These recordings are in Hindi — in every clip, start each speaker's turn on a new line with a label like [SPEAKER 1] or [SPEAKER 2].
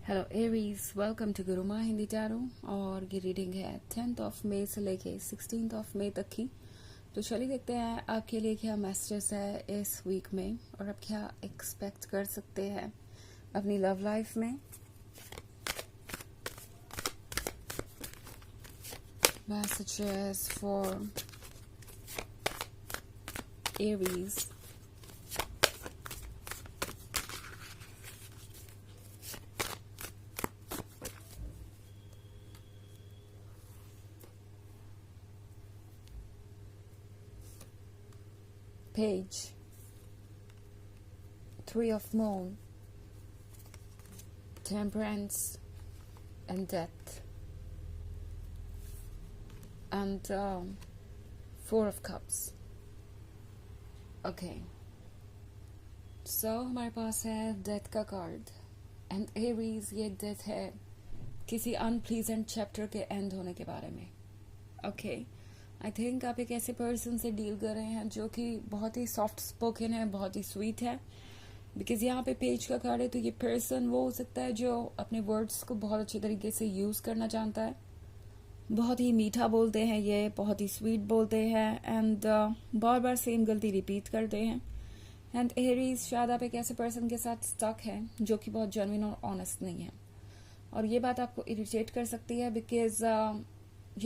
[SPEAKER 1] Hello Aries, welcome to Guruma Hindi tarot. और ये रीडिंग है 10th ऑफ मई से लेके 16th ऑफ मई तक की। तो चलिए देखते हैं आपके लिए क्या मैसेजेस है इस वीक में और आप क्या एक्सपेक्ट कर सकते हैं अपनी लव लाइफ में। Messages for Aries. Page, Three of Moon, Temperance, and Death, and Four of Cups. Okay. So हमारे पास है डेथ का कार्ड एंड एरीज। ये डेथ है किसी अनप्लीजेंट चैप्टर के एंड होने के बारे में। ओके, आई थिंक आप एक ऐसे पर्सन से डील कर रहे हैं जो कि बहुत ही सॉफ्ट स्पोकन है, बहुत ही स्वीट है। बिकॉज यहाँ पे पेज का कार्ड है, तो ये पर्सन वो हो सकता है जो अपने वर्ड्स को बहुत अच्छे तरीके से यूज करना जानता है। बहुत ही मीठा बोलते हैं, ये बहुत ही स्वीट बोलते हैं एंड बार बार सेम गलती रिपीट करते हैं। एंड एरीज, शायद आप एक ऐसे पर्सन के साथ स्टक है जो कि बहुत जेन्युइन और ऑनेस्ट नहीं है, और ये बात आपको इरिटेट कर सकती है बिकॉज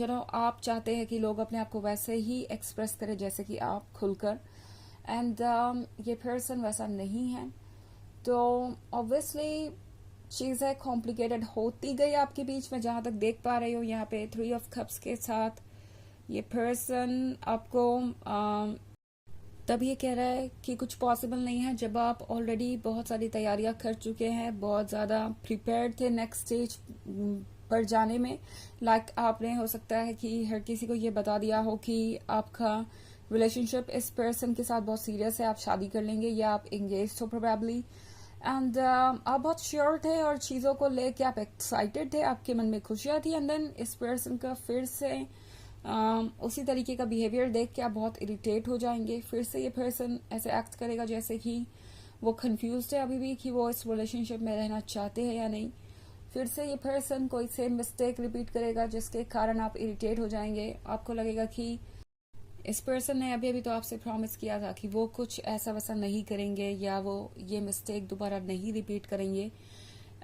[SPEAKER 1] आप चाहते हैं कि लोग अपने आप को वैसे ही एक्सप्रेस करें जैसे कि आप खुलकर। एंड ये पर्सन वैसा नहीं है, तो ऑब्वियसली चीज़ें कॉम्प्लिकेटेड होती गई आपके बीच में। जहां तक देख पा रही हो यहाँ पे 3 ऑफ कप्स के साथ ये पर्सन आपको तब ये कह रहा है कि कुछ पॉसिबल नहीं है जब आप ऑलरेडी बहुत सारी तैयारियां कर चुके हैं, बहुत ज़्यादा प्रिपेयर्ड थे नेक्स्ट स्टेज पर जाने में। लाइक आपने हो सकता है कि हर किसी को ये बता दिया हो कि आपका रिलेशनशिप इस पर्सन के साथ बहुत सीरियस है, आप शादी कर लेंगे या आप एंगेज हो प्रोबेबली। एंड आप बहुत श्योर थे और चीज़ों को लेके आप एक्साइटेड थे, आपके मन में खुशियाँ थी। एंड देन इस पर्सन का फिर से उसी तरीके का बिहेवियर देख के आप बहुत इरिटेट हो जाएंगे। फिर से ये पर्सन ऐसे एक्ट करेगा जैसे कि वो कंफ्यूज्ड है अभी भी कि वो इस रिलेशनशिप में रहना चाहते हैं या नहीं। फिर से ये पर्सन कोई सेम मिस्टेक रिपीट करेगा जिसके कारण आप इरिटेट हो जाएंगे। आपको लगेगा कि इस पर्सन ने अभी अभी तो आपसे प्रॉमिस किया था कि वो कुछ ऐसा वैसा नहीं करेंगे या वो ये मिस्टेक दोबारा नहीं रिपीट करेंगे।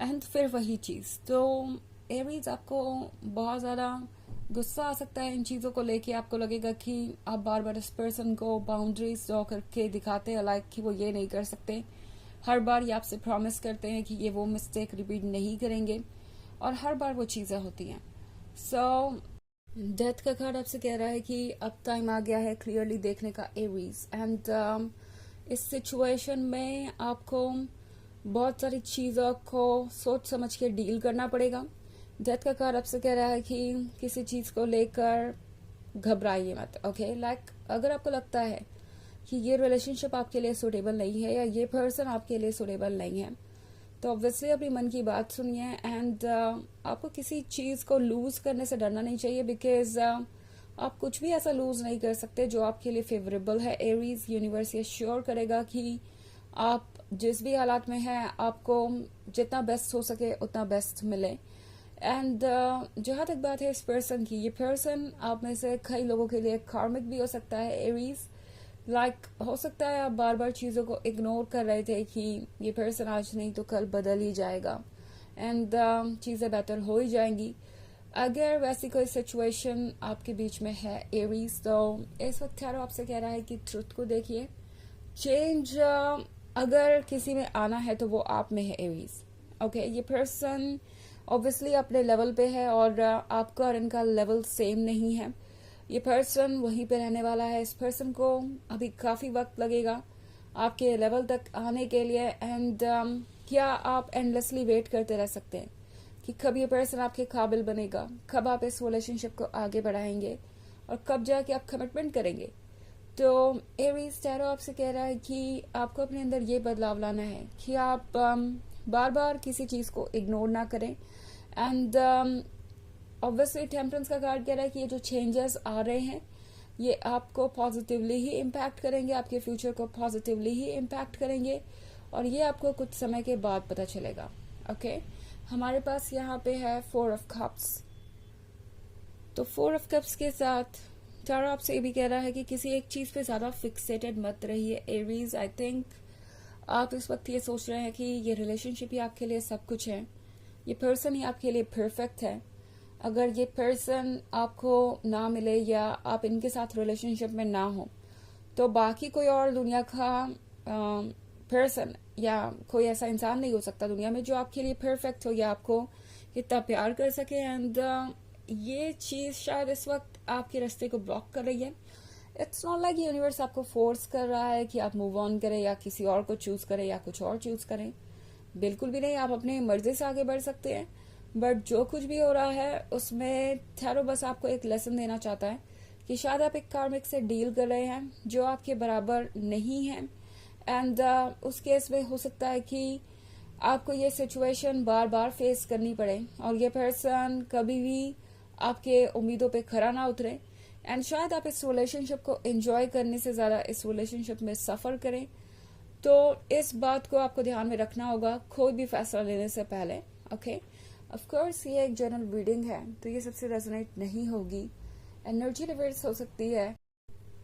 [SPEAKER 1] एंड फिर वही चीज़। तो एरीज, आपको बहुत ज़्यादा गुस्सा आ सकता है इन चीज़ों को लेके। आपको लगेगा कि आप बार बार इस पर्सन को बाउंड्रीज ड्रॉ करके दिखाते हैं, लाइक कि वो ये नहीं कर सकते। हर बार ये आपसे प्रॉमिस करते हैं कि ये वो मिस्टेक रिपीट नहीं करेंगे, और हर बार वो चीज़ें होती हैं। सो डेथ का कार्ड आपसे कह रहा है कि अब टाइम आ गया है क्लियरली देखने का एरीज। एंड इस सिचुएशन में आपको बहुत सारी चीज़ों को सोच समझ के डील करना पड़ेगा। डेथ का कार्ड आपसे कह रहा है कि किसी चीज़ को लेकर घबराइए मत। ओके, लाइक अगर आपको लगता है कि ये रिलेशनशिप आपके लिए सूटेबल नहीं है या ये पर्सन आपके लिए सूटेबल नहीं है, तो ऑब्वियसली अपनी मन की बात सुनिए। एंड आपको किसी चीज़ को लूज करने से डरना नहीं चाहिए, बिकॉज आप कुछ भी ऐसा लूज नहीं कर सकते जो आपके लिए फेवरेबल है। एरीज, यूनिवर्स ये श्योर करेगा कि आप जिस भी हालात में हैं आपको जितना बेस्ट हो सके उतना बेस्ट मिले। एंड जहाँ तक बात है इस पर्सन की, ये पर्सन आप में से कई लोगों के लिए कार्मिक भी हो सकता है एरीज। लाइक हो सकता है आप बार बार चीज़ों को इग्नोर कर रहे थे कि ये पर्सन आज नहीं तो कल बदल ही जाएगा एंड चीज़ें बेटर हो ही जाएंगी। अगर वैसी कोई सिचुएशन आपके बीच में है एरीज, तो इस वक्त टैरो आपसे कह रहा है कि ट्रुथ को देखिए। चेंज अगर किसी में आना है तो वो आप में है एरीज। ओके, ये पर्सन ऑब्वियसली अपने लेवल पे है और आपका और इनका लेवल सेम नहीं है। ये पर्सन वहीं पे रहने वाला है। इस पर्सन को अभी काफ़ी वक्त लगेगा आपके लेवल तक आने के लिए। एंड क्या आप एंडलेसली वेट करते रह सकते हैं कि कब ये पर्सन आपके काबिल बनेगा, कब आप इस रिलेशनशिप को आगे बढ़ाएंगे और कब जाके आप कमिटमेंट करेंगे। तो एरीज, टैरो आपसे कह रहा है कि आपको अपने अंदर ये बदलाव लाना है कि आप बार बार किसी चीज़ को इग्नोर ना करें। एंड ऑब्वियसली टेम्परेंस का कार्ड कह रहा है कि ये जो चेंजेस आ रहे हैं ये आपको पॉजिटिवली ही इम्पैक्ट करेंगे, आपके फ्यूचर को पॉजिटिवली ही इम्पैक्ट करेंगे, और ये आपको कुछ समय के बाद पता चलेगा। ओके, हमारे पास यहाँ पे है 4 ऑफ कप्स। तो 4 ऑफ कप्स के साथ टारो आपसे ये भी कह रहा है कि किसी एक चीज पे ज्यादा फिक्सेटेड मत रहिए एरीज। आई थिंक आप इस वक्त ये सोच रहे हैं कि ये रिलेशनशिप ही आपके लिए सब कुछ है, ये पर्सन ही आपके लिए परफेक्ट है। अगर ये पर्सन आपको ना मिले या आप इनके साथ रिलेशनशिप में ना हो तो बाकी कोई और दुनिया का पर्सन या कोई ऐसा इंसान नहीं हो सकता दुनिया में जो आपके लिए परफेक्ट हो या आपको इतना प्यार कर सके। एंड ये चीज शायद इस वक्त आपके रास्ते को ब्लॉक कर रही है। इट्स नॉट लाइक यूनिवर्स आपको फोर्स कर रहा है कि आप मूव ऑन करें या किसी और को चूज करें या कुछ और चूज करें, बिल्कुल भी नहीं। आप अपनी मर्जी से आगे बढ़ सकते हैं। बट जो कुछ भी हो रहा है उसमें टैरो बस आपको एक लेसन देना चाहता है कि शायद आप एक कार्मिक से डील कर रहे हैं जो आपके बराबर नहीं है। एंड उस केस में हो सकता है कि आपको ये सिचुएशन बार बार फेस करनी पड़े और ये पर्सन कभी भी आपके उम्मीदों पे खरा ना उतरे। एंड शायद आप इस रिलेशनशिप को एंजॉय करने से ज्यादा इस रिलेशनशिप में सफर करें। तो इस बात को आपको ध्यान में रखना होगा कोई भी फैसला लेने से पहले। ओके, ऑफ कोर्स ये एक जनरल रीडिंग है तो ये सबसे रेजोनेट नहीं होगी, एनर्जी रिवर्स हो सकती है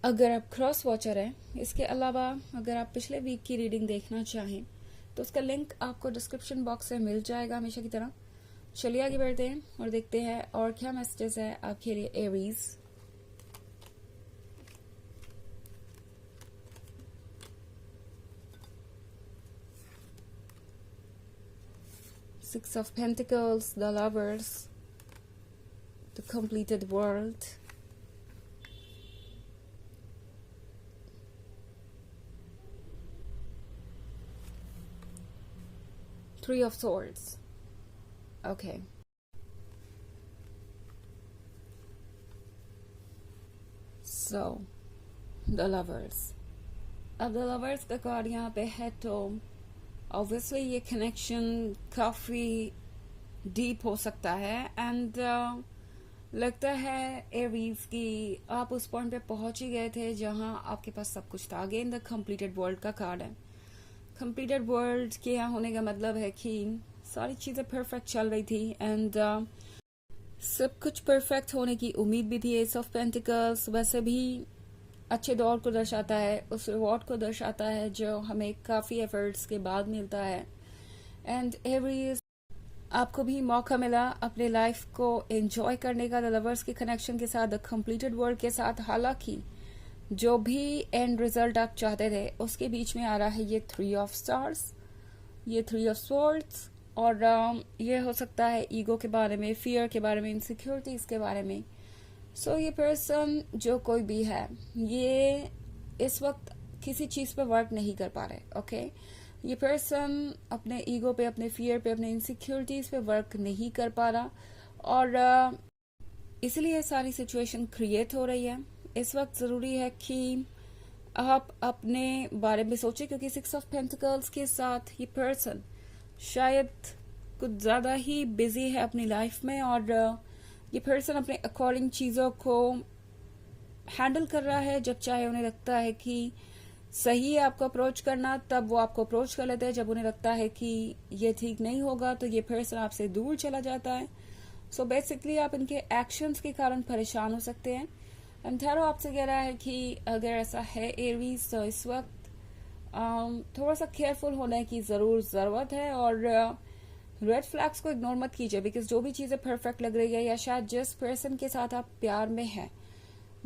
[SPEAKER 1] अगर आप क्रॉस वॉचर हैं। इसके अलावा अगर आप पिछले वीक की रीडिंग देखना चाहें तो उसका लिंक आपको डिस्क्रिप्शन बॉक्स में मिल जाएगा हमेशा की तरह। चलिए आगे बढ़ते हैं और देखते हैं और क्या मैसेजेस है आपके लिए Aries. Six of Pentacles, the Lovers, the Completed World, Three of Swords. Okay. So, the Lovers. अब the Lovers का कार्ड यहाँ पे है तो ऑब्वियसली ये कनेक्शन काफी डीप हो सकता है। एंड लगता है एरीज की आप उस पॉइंट पे पहुंच ही गए थे जहां आपके पास सब कुछ था। अगेन द कंप्लीटेड वर्ल्ड का कार्ड है। कंप्लीटेड वर्ल्ड के यहाँ होने का मतलब है कि सारी चीजें परफेक्ट चल रही थी एंड सब कुछ परफेक्ट होने की उम्मीद भी थी। एस ऑफ पेंटिकल्स वैसे भी अच्छे दौर को दर्शाता है, उस रिवॉर्ड को दर्शाता है जो हमें काफी एफर्ट्स के बाद मिलता है। एंड एवरीज आपको भी मौका मिला अपने लाइफ को एंजॉय करने का द लवर्स के कनेक्शन के साथ, द कंप्लीटेड वर्ल्ड के साथ। हालांकि जो भी एंड रिजल्ट आप चाहते थे उसके बीच में आ रहा है ये 3 ऑफ स्टार्स, ये 3 ऑफ स्वॉर्ड्स और ये हो सकता है ईगो के बारे में, फियर के बारे में, इनसिक्योरिटीज के बारे में। सो ये पर्सन जो कोई भी है ये इस वक्त किसी चीज पे वर्क नहीं कर पा रहे। ओके, ये पर्सन अपने ईगो पे, अपने फियर पे, अपने इनसिक्योरिटीज पे वर्क नहीं कर पा रहा और इसलिए सारी सिचुएशन क्रिएट हो रही है। इस वक्त जरूरी है कि आप अपने बारे में सोचें क्योंकि 6 ऑफ पेंटिकल्स के साथ ये पर्सन शायद कुछ ज्यादा ही बिजी है अपनी लाइफ में और ये पर्सन अपने अकॉर्डिंग चीजों को हैंडल कर रहा है। जब चाहे उन्हें लगता है कि सही है आपको अप्रोच करना तब वो आपको अप्रोच कर लेते हैं, जब उन्हें लगता है कि ये ठीक नहीं होगा तो ये पर्सन आपसे दूर चला जाता है। सो बेसिकली आप इनके एक्शंस के कारण परेशान हो सकते हैं। एंथेरो आपसे कह रहा है कि अगर ऐसा है एरीज तो इस वक्त थोड़ा सा केयरफुल होने की जरूरत है और रेड फ्लैग्स को इग्नोर मत कीजिए बिकॉज जो भी चीजें परफेक्ट लग रही है या शायद जिस पर्सन के साथ आप प्यार में हैं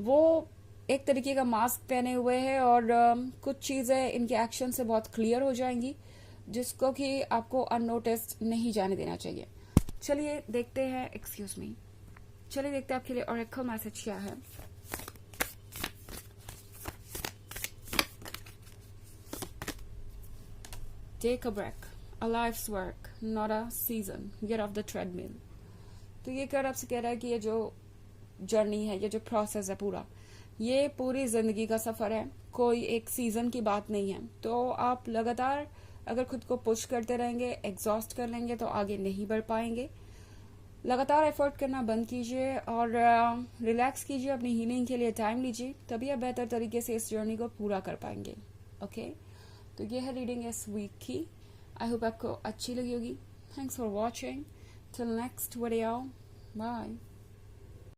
[SPEAKER 1] वो एक तरीके का मास्क पहने हुए है और कुछ चीजें इनके एक्शन से बहुत क्लियर हो जाएंगी जिसको कि आपको अननोटिस्ड नहीं जाने देना चाहिए। चलिए देखते हैं, एक्सक्यूज मी, चलिए देखते हैं आपके लिए ऑरेकल मैसेज क्या है। Take a break, a life's work, not a season. Get off the treadmill. तो ये कर आपसे कह रहा है कि ये जो जर्नी है, ये जो प्रोसेस है पूरा, ये पूरी जिंदगी का सफर है, कोई एक सीजन की बात नहीं है। तो आप लगातार अगर खुद को पुश करते रहेंगे, एग्जॉस्ट कर लेंगे तो आगे नहीं बढ़ पाएंगे। लगातार एफर्ट करना बंद कीजिए और रिलैक्स कीजिए, अपनी हीलिंग के लिए टाइम लीजिए, तभी आप बेहतर तरीके से इस जर्नी को पूरा कर पाएंगे। ओके, तो ये है रीडिंग इस वीक की। आई होप आपको अच्छी लगी होगी। Thanks for watching. Till next video. Bye.